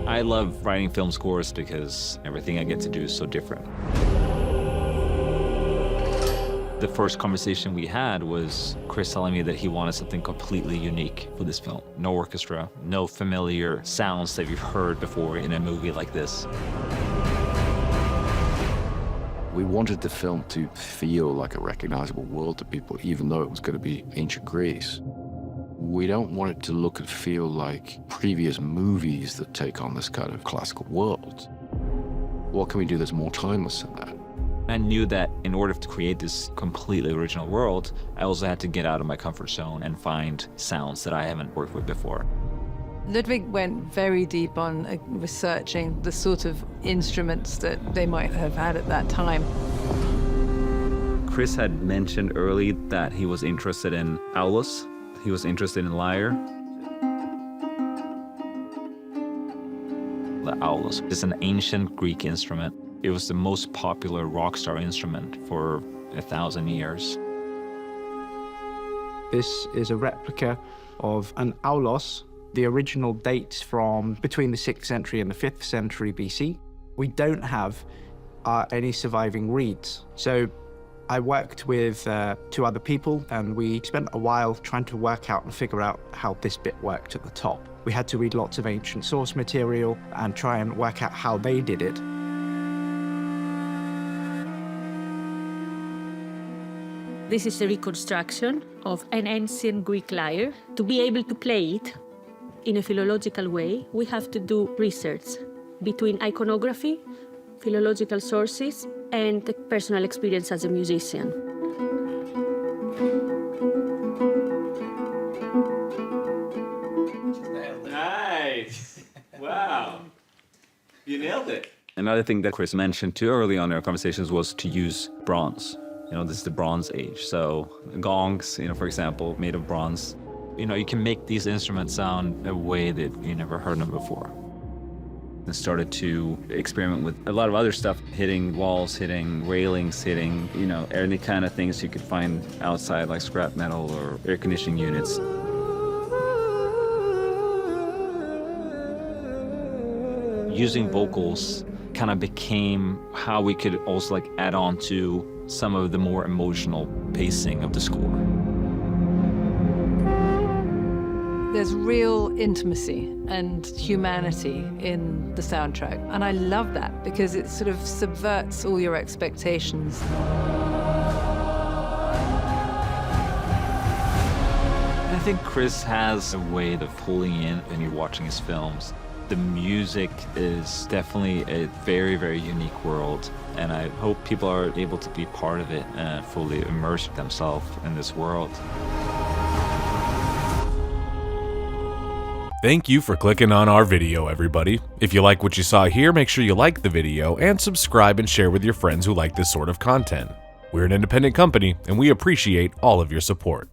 I love writing film scores because everything I get to do is so different. The first conversation we had was Chris telling me that he wanted something completely unique for this film. No orchestra, no familiar sounds that you've heard before in a movie like this. We wanted the film to feel like a recognizable world to people, even though it was going to be ancient Greece. We don't want it to look and feel like previous movies that take on this kind of classical world. What can we do that's more timeless than that? I knew that in order to create this completely original world, I also had to get out of my comfort zone and find sounds that I haven't worked with before. Ludwig went very deep on researching the sort of instruments that they might have had at that time. Chris had mentioned early that he was interested in aulos. He was interested in lyre. The aulos is an ancient Greek instrument. It was the most popular rock star instrument for 1,000 years. This is a replica of an aulos. The original dates from between the 6th century and the 5th century BC. We don't have any surviving reeds. So I worked with 2 other people, and we spent a while trying to work out and figure out how this bit worked at the top. We had to read lots of ancient source material and try and work out how they did it. This is a reconstruction of an ancient Greek lyre. To be able to play it in a philological way, we have to do research between iconography, philological sources, and personal experience as a musician. Nice! Wow! You nailed it. Another thing that Chris mentioned too early on in our conversations was to use bronze. This is the Bronze Age, so gongs, for example, made of bronze. You can make these instruments sound a way that you never heard them before. And started to experiment with a lot of other stuff, hitting walls, hitting railings, hitting, any kind of things you could find outside, like scrap metal or air conditioning units. Using vocals kind of became how we could also add on to some of the more emotional pacing of the score. There's real intimacy and humanity in the soundtrack, and I love that because it sort of subverts all your expectations. I think Chris has a way of pulling in when you're watching his films. The music is definitely a very, very unique world, and I hope people are able to be part of it and fully immerse themselves in this world. Thank you for clicking on our video, everybody. If you like what you saw here, make sure you like the video and subscribe and share with your friends who like this sort of content. We're an independent company, and we appreciate all of your support.